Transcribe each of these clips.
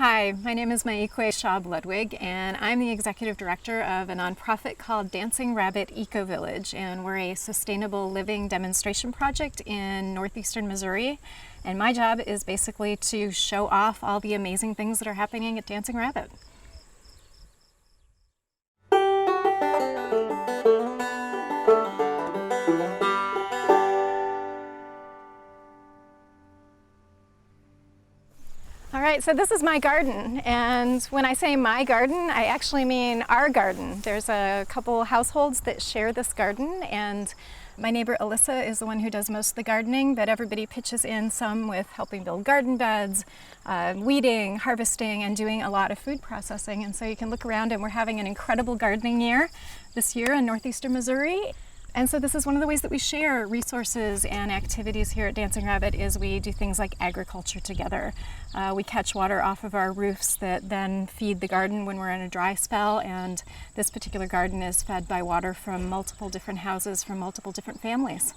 Hi, my name is Ludwig, and I'm the executive director of a nonprofit called Dancing Rabbit Ecovillage, and we're a sustainable living demonstration project in northeastern Missouri. And my job is basically to show off all the amazing things that are happening at Dancing Rabbit. All right, so this is my garden, and when I say my garden, I actually mean our garden. There's a couple households that share this garden, and my neighbor Alyssa is the one who does most of the gardening, but everybody pitches in, some with helping build garden beds, weeding, harvesting, and doing a lot of food processing. And so you can look around, and we're having an incredible gardening year this year in northeastern Missouri. And so this is one of the ways that we share resources and activities here at Dancing Rabbit is we do things like agriculture together. We catch water off of our roofs that then feed the garden when we're in a dry spell, and this particular garden is fed by water from multiple different houses from multiple different families.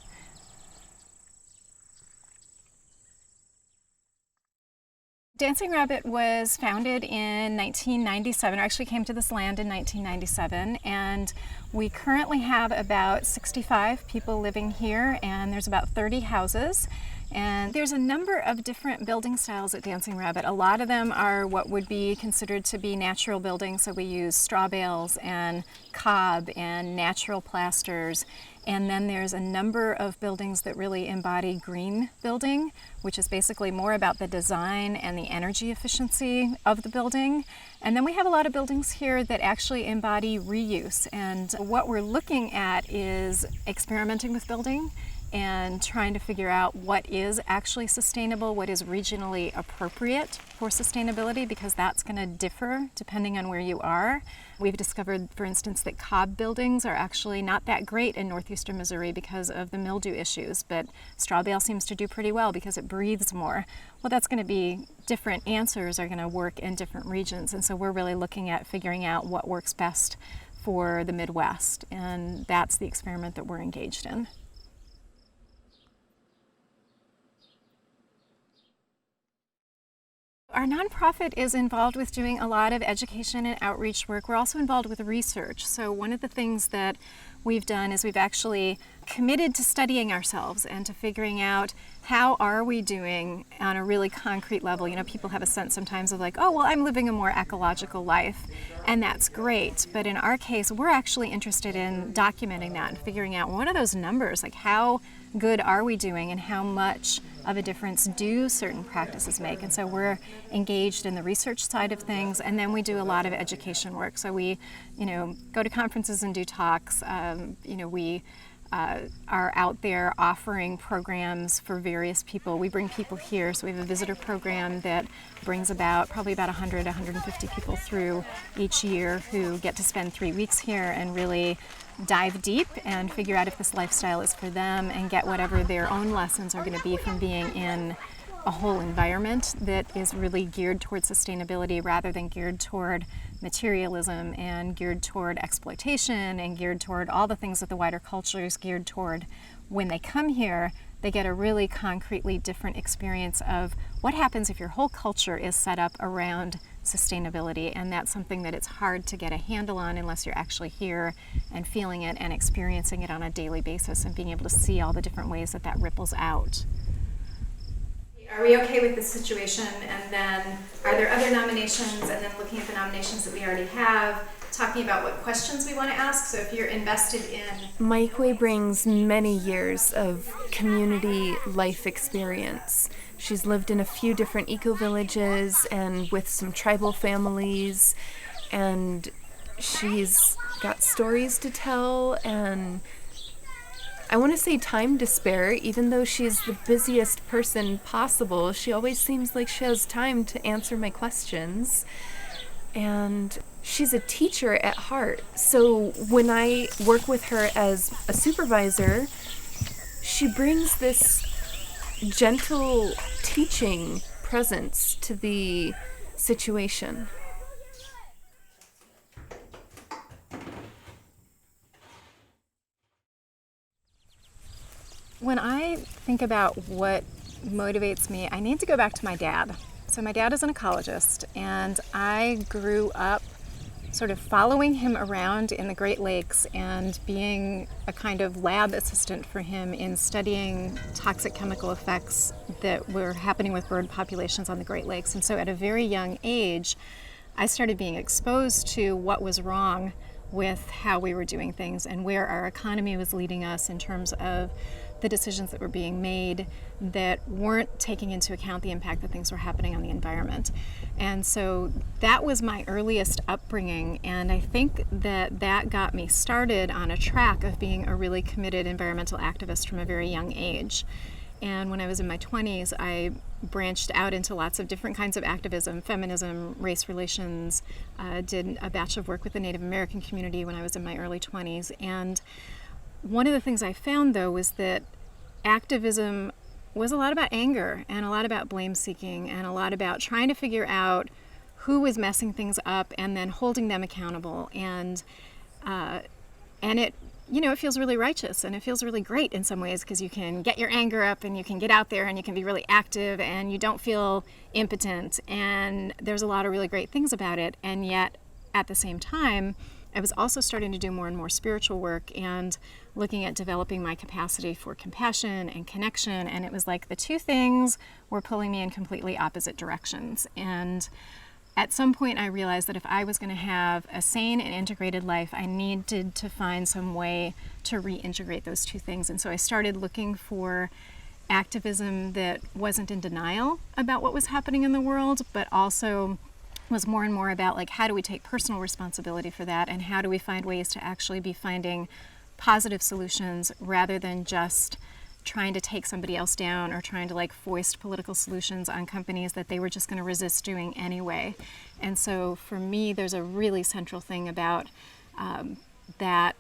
Dancing Rabbit was founded in 1997, or actually came to this land in 1997, and we currently have about 65 people living here, and there's about 30 houses. And there's a number of different building styles at Dancing Rabbit. A lot of them are what would be considered to be natural buildings, so we use straw bales and cob and natural plasters. And then there's a number of buildings that really embody green building, which is basically more about the design and the energy efficiency of the building. And then we have a lot of buildings here that actually embody reuse. And what we're looking at is experimenting with building and trying to figure out what is actually sustainable, what is regionally appropriate for sustainability, because that's going to differ depending on where you are. We've discovered, for instance, that cob buildings are actually not that great in northeastern Missouri because of the mildew issues, but straw bale seems to do pretty well because it breathes more. Well, that's going to be different answers are going to work in different regions, and so we're really looking at figuring out what works best for the Midwest, and that's the experiment that we're engaged in. Our nonprofit is involved with doing a lot of education and outreach work. We're also involved with research. So one of the things that we've done is we've actually committed to studying ourselves and to figuring out how are we doing on a really concrete level. You know, people have a sense sometimes of like, oh, well, I'm living a more ecological life, and that's great. But in our case, we're actually interested in documenting that and figuring out what are those numbers, like how good are we doing and how much of a difference do certain practices make. And so we're engaged in the research side of things, and then we do a lot of education work. So we, go to conferences and do talks. We are out there offering programs for various people. We bring people here, so we have a visitor program that brings probably about 100, 150 people through each year who get to spend 3 weeks here and really dive deep and figure out if this lifestyle is for them and get whatever their own lessons are going to be from being in a whole environment that is really geared toward sustainability rather than geared toward materialism and geared toward exploitation and geared toward all the things that the wider culture is geared toward. When they come here, they get a really concretely different experience of what happens if your whole culture is set up around sustainability, and that's something that it's hard to get a handle on unless you're actually here and feeling it and experiencing it on a daily basis and being able to see all the different ways that that ripples out. Are we okay with this situation? And then are there other nominations? And then looking at the nominations that we already have, talking about what questions we want to ask. So if you're invested in... Maikwe brings many years of community life experience. She's lived in a few different eco-villages and with some tribal families, and she's got stories to tell, and I want to say time to spare. Even though she's the busiest person possible, she always seems like she has time to answer my questions. And she's a teacher at heart. So when I work with her as a supervisor, she brings this gentle teaching presence to the situation. When I think about what motivates me, I need to go back to my dad. So my dad is an ecologist, and I grew up sort of following him around in the Great Lakes and being a kind of lab assistant for him in studying toxic chemical effects that were happening with bird populations on the Great Lakes. And so at a very young age, I started being exposed to what was wrong with how we were doing things and where our economy was leading us in terms of the decisions that were being made that weren't taking into account the impact that things were happening on the environment. And so that was my earliest upbringing, and I think that that got me started on a track of being a really committed environmental activist from a very young age. And when I was in my 20s, I branched out into lots of different kinds of activism, feminism, race relations, did a batch of work with the Native American community when I was in my early 20s. And one of the things I found, though, was that activism was a lot about anger and a lot about blame seeking and a lot about trying to figure out who was messing things up and then holding them accountable. And it, you know, it feels really righteous and it feels really great in some ways because you can get your anger up and you can get out there and you can be really active and you don't feel impotent. And there's a lot of really great things about it. And yet, at the same time, I was also starting to do more and more spiritual work and looking at developing my capacity for compassion and connection. And it was like the two things were pulling me in completely opposite directions. And at some point I realized that if I was going to have a sane and integrated life, I needed to find some way to reintegrate those two things. And so I started looking for activism that wasn't in denial about what was happening in the world, but also was more and more about like how do we take personal responsibility for that and how do we find ways to actually be finding positive solutions rather than just trying to take somebody else down or trying to like foist political solutions on companies that they were just going to resist doing anyway. And so for me, there's a really central thing about that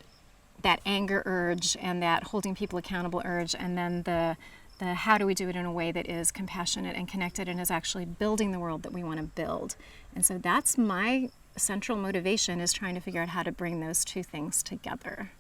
anger urge and that holding people accountable urge, and then the how do we do it in a way that is compassionate and connected and is actually building the world that we want to build. And so that's my central motivation, is trying to figure out how to bring those two things together.